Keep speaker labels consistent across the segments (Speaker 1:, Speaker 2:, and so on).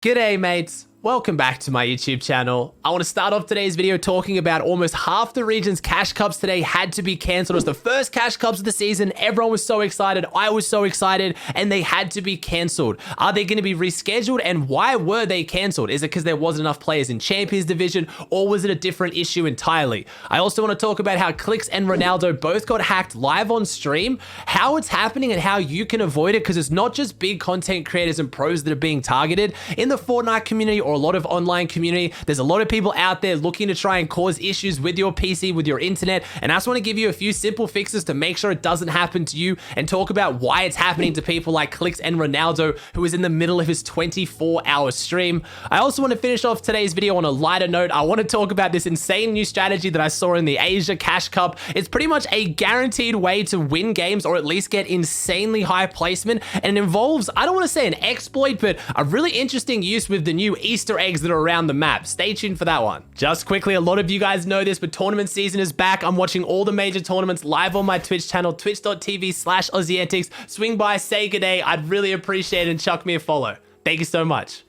Speaker 1: G'day mates, welcome back to my YouTube channel. I want to start off today's video talking about almost half the region's Cash Cups today had to be cancelled. It was the first Cash Cups of the season. Everyone was so excited. I was so excited, and they had to be cancelled. Are they going to be rescheduled, and why were they cancelled? Is it because there wasn't enough players in Champions Division, or was it a different issue entirely? I also want to talk about how Clix and Ronaldo both got hacked live on stream, how it's happening and how you can avoid it, because it's not just big content creators and pros that are being targeted. In the Fortnite community or a lot of online community, there's a lot of people out there looking to try and cause issues with your PC, with your internet, and I just want to give you a few simple fixes to make sure it doesn't happen to you and talk about why it's happening to people like Clix and Ronaldo, who is in the middle of his 24-hour stream. I also want to finish off today's video on a lighter note. I want to talk about this insane new strategy that I saw in the Asia Cash Cup. It's pretty much a guaranteed way to win games or at least get insanely high placement, and it involves, I don't want to say an exploit, but a really interesting use with the new Easter eggs that are around the map. Stay tuned for that one. Just quickly, a lot of you guys know this, but tournament season is back. I'm watching all the major tournaments live on my Twitch channel, twitch.tv/AussieAntics. Swing by, say good day. I'd really appreciate it, and chuck me a follow. Thank you so much.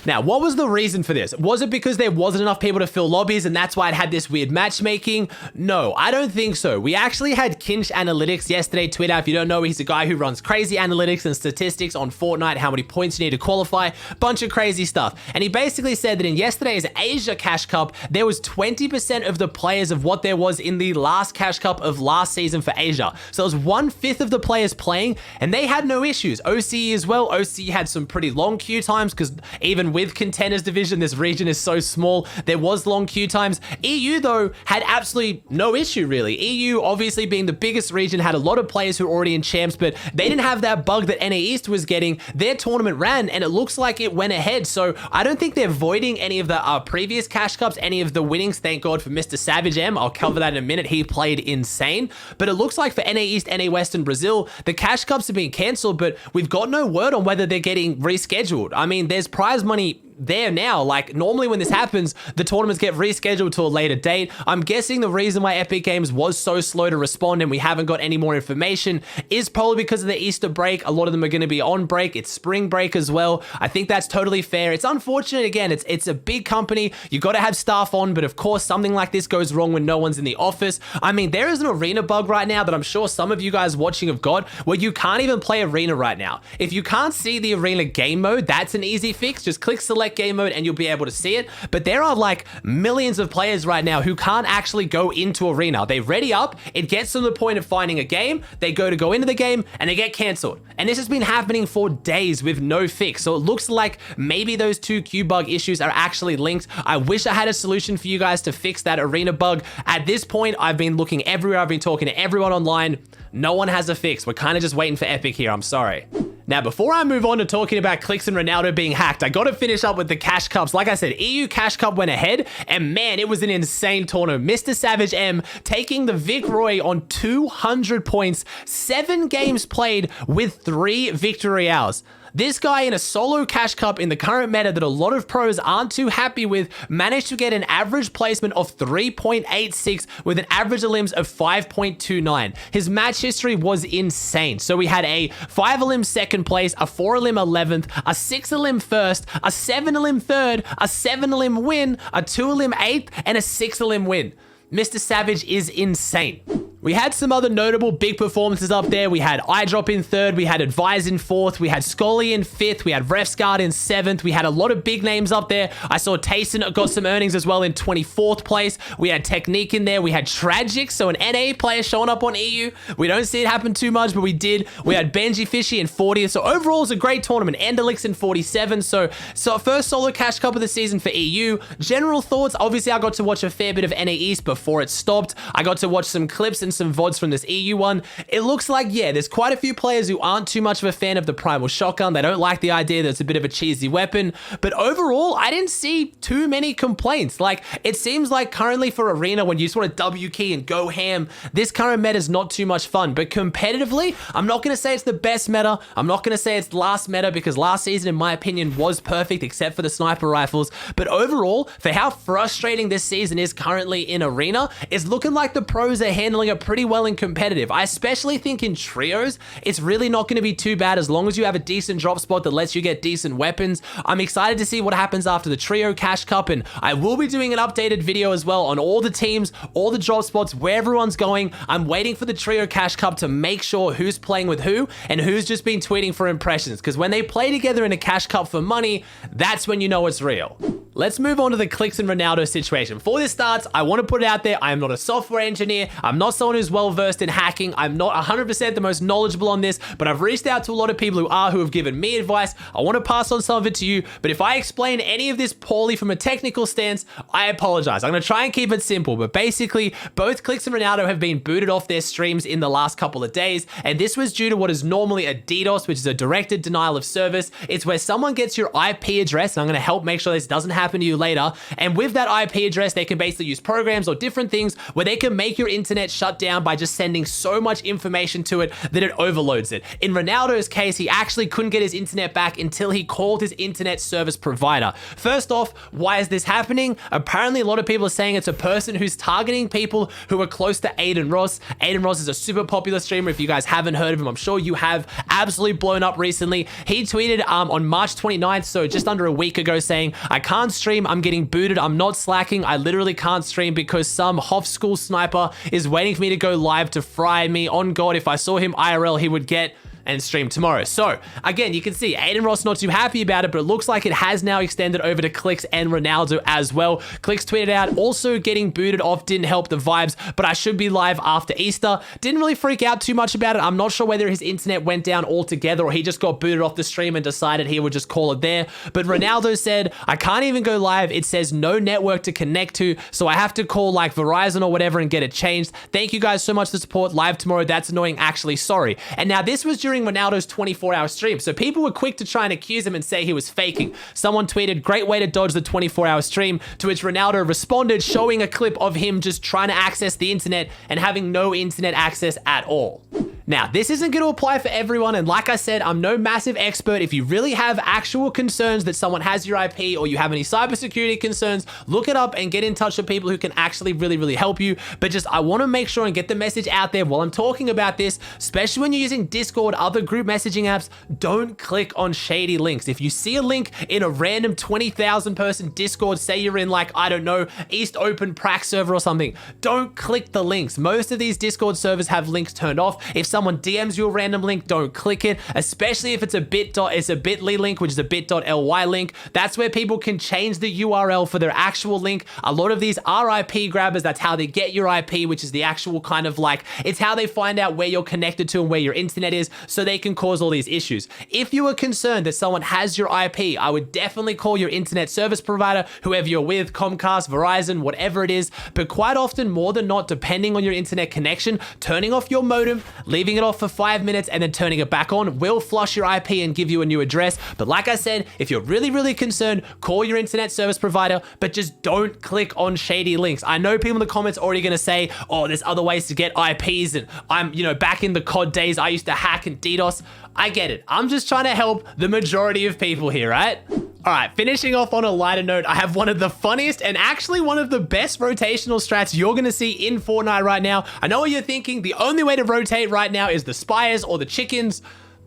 Speaker 1: Now, what was the reason for this? Was it because there wasn't enough people to fill lobbies and that's why it had this weird matchmaking? No, I don't think so. We actually had Kinch Analytics yesterday tweet out. If you don't know, he's a guy who runs crazy analytics and statistics on Fortnite, how many points you need to qualify, bunch of crazy stuff. And he basically said that in yesterday's Asia Cash Cup, there was 20% of the players of what there was in the last Cash Cup of last season for Asia. So it was 1/5 of the players playing and they had no issues. OCE as well. OCE had some pretty long queue times because even with Contenders Division, this region is so small, there was long queue times. EU though had absolutely no issue really. EU obviously being the biggest region had a lot of players who were already in champs, but they didn't have that bug that NA East was getting. Their tournament ran and it looks like it went ahead. So I don't think they're voiding any of the previous Cash Cups, any of the winnings. Thank God for Mr. Savage M. I'll cover that in a minute. He played insane. But it looks like for NA East, NA West and Brazil, the Cash Cups are being cancelled, but we've got no word on whether they're getting rescheduled. I mean, there's prize money there now. Like normally when this happens, the tournaments get rescheduled to a later date. I'm guessing the reason why Epic Games was so slow to respond and we haven't got any more information is probably because of the Easter break. A lot of them are going to be on break. It's spring break as well. I think that's totally fair. It's unfortunate. Again, it's a big company. You got to have staff on, but of course something like this goes wrong when no one's in the office. I mean, there is an arena bug right now that I'm sure some of you guys watching have got where you can't even play arena right now. If you can't see the arena game mode, that's an easy fix. Just click select game mode and you'll be able to see it. But there are like millions of players right now who can't actually go into arena. They ready up, it gets to the point of finding a game, they go into the game and they get cancelled. And this has been happening for days with no fix. So it looks like maybe those two queue bug issues are actually linked. I wish I had a solution for you guys to fix that arena bug. At this point, I've been looking everywhere. I've been talking to everyone online. No one has a fix. We're kind of just waiting for Epic here. I'm sorry. Now, before I move on to talking about Clix and Ronaldo being hacked, I got to finish up with the Cash Cups. Like I said, EU Cash Cup went ahead, and man, it was an insane tournament. Mr. Savage M taking the Vic Roy on 200 points, 7 games played with 3 victory hours. This guy in a solo Cash Cup in the current meta that a lot of pros aren't too happy with managed to get an average placement of 3.86 with an average elims of 5.29. His match history was insane. So we had a 5 elim second place, a 4 elim 11th, a 6 elim first, a 7 elim third, a 7 elim win, a 2 elim 8th, and a 6 elim win. Mr. Savage is insane. We had some other notable big performances up there. We had iDrop in 3rd, we had Advise in 4th, we had Scully in 5th, we had Refsguard in 7th, we had a lot of big names up there. I saw Tayson got some earnings as well in 24th place. We had Technique in there, we had Tragic, so an NA player showing up on EU. We don't see it happen too much, but we did. We had Benji Fishy in 40th, so overall it's a great tournament. Endelix in 47, so first solo Cash Cup of the season for EU. General thoughts, obviously I got to watch a fair bit of NA East before it stopped. I got to watch some clips and some VODs from this EU one. It looks like, yeah, there's quite a few players who aren't too much of a fan of the Primal Shotgun. They don't like the idea that it's a bit of a cheesy weapon. But overall, I didn't see too many complaints. Like, it seems like currently for Arena, when you just want to W key and go ham, this current meta is not too much fun. But competitively, I'm not going to say it's the best meta. I'm not going to say it's last meta because last season, in my opinion, was perfect except for the sniper rifles. But overall, for how frustrating this season is currently in Arena, it's looking like the pros are handling it pretty well in competitive. I especially think in trios, it's really not going to be too bad as long as you have a decent drop spot that lets you get decent weapons. I'm excited to see what happens after the trio cash cup, and I will be doing an updated video as well on all the teams, all the drop spots, where everyone's going. I'm waiting for the trio cash cup to make sure who's playing with who and who's just been tweeting for impressions, because when they play together in a cash cup for money, that's when you know it's real. Let's move on to the Clix and Ronaldo situation. Before this starts, I want to put it out there, I am not a software engineer, I'm not someone who's well versed in hacking, I'm not 100% the most knowledgeable on this, but I've reached out to a lot of people who have given me advice. I want to pass on some of it to you, but if I explain any of this poorly from a technical stance, I apologize. I'm going to try and keep it simple, but basically, both Clix and Ronaldo have been booted off their streams in the last couple of days, and this was due to what is normally a DDoS, which is a directed denial of service. It's where someone gets your IP address, and I'm going to help make sure this doesn't happen to you later, and with that IP address, they can basically use programs or different things where they can make your internet shut down by just sending so much information to it that it overloads it. In Ronaldo's case, he actually couldn't get his internet back until he called his internet service provider. First off, why is this happening? Apparently, a lot of people are saying it's a person who's targeting people who are close to Adin Ross. Adin Ross is a super popular streamer. If you guys haven't heard of him, I'm sure you have. Absolutely blown up recently. He tweeted on March 29th, so just under a week ago, saying, I can't stream, I'm getting booted, I'm not slacking, I literally can't stream because some Hoff school sniper is waiting for me to go live to fry me. On God, if I saw him IRL, he would get and stream tomorrow. So again, you can see Adin Ross not too happy about it, but it looks like it has now extended over to Clix and Ronaldo as well. Clix tweeted out, also getting booted off didn't help the vibes, but I should be live after Easter. Didn't really freak out too much about it. I'm not sure whether his internet went down altogether or he just got booted off the stream and decided he would just call it there. But Ronaldo said, I can't even go live. It says no network to connect to, so I have to call like Verizon or whatever and get it changed. Thank you guys so much for the support. Live tomorrow. That's annoying. Actually, sorry. And now this was during Ronaldo's 24-hour stream, so people were quick to try and accuse him and say he was faking. Someone tweeted, great way to dodge the 24-hour stream, to which Ronaldo responded, showing a clip of him just trying to access the internet and having no internet access at all. Now, this isn't going to apply for everyone, and like I said, I'm no massive expert. If you really have actual concerns that someone has your IP or you have any cybersecurity concerns, look it up and get in touch with people who can actually really help you. But just, I want to make sure and get the message out there while I'm talking about this, especially when you're using Discord, other group messaging apps, don't click on shady links. If you see a link in a random 20,000 person Discord, say you're in like, I don't know, East Open Prac server or something, don't click the links. Most of these Discord servers have links turned off. If someone DMs you a random link, don't click it, especially if it's a bit.ly link, which is a bit.ly link. That's where people can change the URL for their actual link. A lot of these are IP grabbers. That's how they get your IP, which is the actual kind of like, it's how they find out where you're connected to and where your internet is, so they can cause all these issues. If you are concerned that someone has your IP, I would definitely call your internet service provider, whoever you're with, Comcast, Verizon, whatever it is. But quite often, more than not, depending on your internet connection, turning off your modem, leaving it off for 5 minutes and then turning it back on will flush your IP and give you a new address. But like I said, if you're really concerned, call your internet service provider, but just don't click on shady links. I know people in the comments already going to say, oh, there's other ways to get IPs, and I'm, back in the COD days, I used to hack and DDoS. I get it. I'm just trying to help the majority of people here, right? All right, finishing off on a lighter note, I have one of the funniest and actually one of the best rotational strats you're going to see in Fortnite right now. I know what you're thinking. The only way to rotate right now is the spires or the chickens.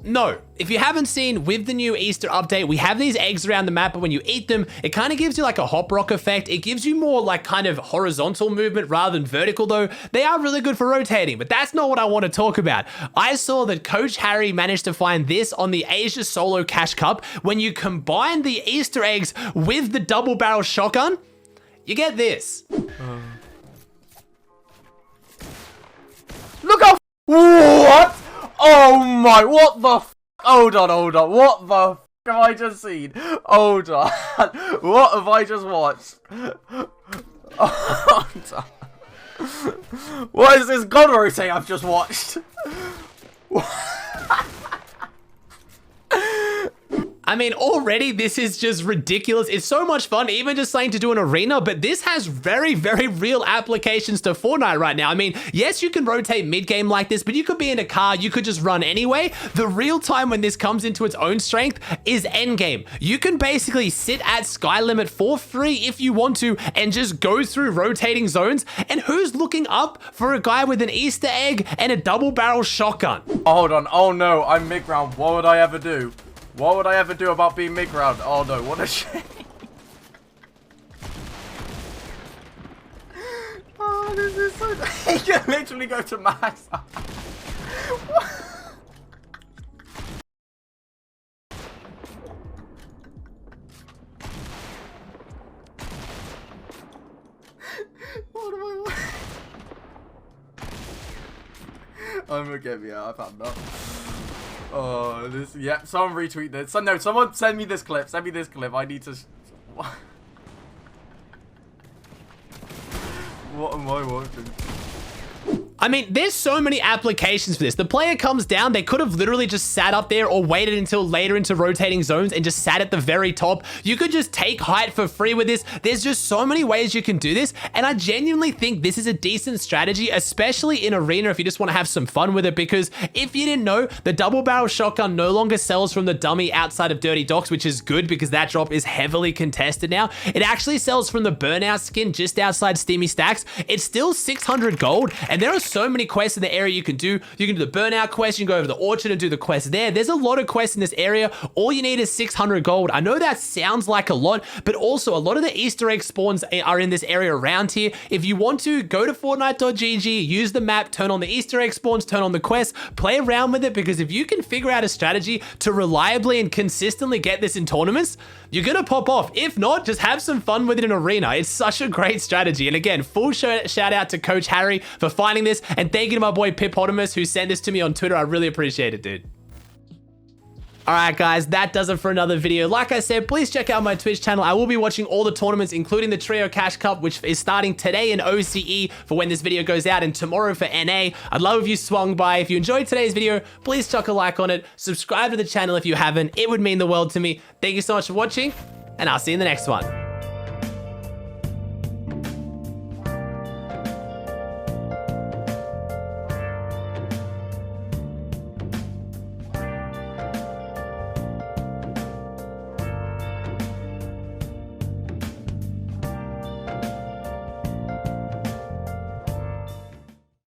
Speaker 1: No, if you haven't seen, with the new Easter update, we have these eggs around the map, but when you eat them, it kind of gives you like a hop rock effect. It gives you more like kind of horizontal movement rather than vertical, though. They are really good for rotating, but that's not what I want to talk about. I saw that Coach Harry managed to find this on the Asia Solo Cash Cup. When you combine the Easter eggs with the double barrel shotgun, you get this.
Speaker 2: Look how... What? Oh my, what the f... Hold on, what the f have I just seen? Hold on, what have I just watched? Hold on. What is this god rotate I've just watched?
Speaker 1: I mean, already this is just ridiculous. It's so much fun, even just saying to do an arena, but this has very, very real applications to Fortnite right now. I mean, yes, you can rotate mid-game like this, but you could be in a car, you could just run anyway. The real time when this comes into its own strength is endgame. You can basically sit at sky limit for free if you want to and just go through rotating zones. And who's looking up for a guy with an Easter egg and a double barrel shotgun?
Speaker 2: Hold on. Oh no, I'm mid-ground. What would I ever do? What would I ever do about being mid-ground? Oh no, what a shame. Oh, this is so... You can literally go to max. What do I want? I'm gonna get me out. I found that. Oh, this. Yeah, someone retweet this. So, no, someone send me this clip. Send me this clip. I need to. What am I watching?
Speaker 1: I mean, there's so many applications for this. The player comes down, they could have literally just sat up there or waited until later into rotating zones and just sat at the very top. You could just take height for free with this. There's just so many ways you can do this. And I genuinely think this is a decent strategy, especially in arena if you just want to have some fun with it. Because if you didn't know, the double barrel shotgun no longer sells from the dummy outside of Dirty Docks, which is good because that drop is heavily contested now. It actually sells from the burnout skin just outside Steamy Stacks. It's still 600 gold, and there are so many quests in the area you can do. You can do the burnout quest, you can go over to the orchard and do the quest there. There's a lot of quests in this area. All you need is 600 gold. I know that sounds like a lot, but also a lot of the Easter egg spawns are in this area around here. If you want to, go to Fortnite.gg, use the map, turn on the Easter egg spawns, turn on the quests, play around with it, because if you can figure out a strategy to reliably and consistently get this in tournaments, you're gonna pop off. If not, just have some fun with it in arena. It's such a great strategy. And again, full shout out to Coach Harry for finding this, and thank you to my boy Pippotamus who sent this to me on Twitter. I really appreciate it, dude. Alright guys, that does it for another video. Like I said, please check out my Twitch channel. I will be watching all the tournaments, including the Trio Cash Cup, which is starting today in OCE for when this video goes out, and tomorrow for NA. I'd love if you swung by. If you enjoyed today's video, please chuck a like on it. Subscribe to the channel if you haven't. It would mean the world to me. Thank you so much for watching, and I'll see you in the next one.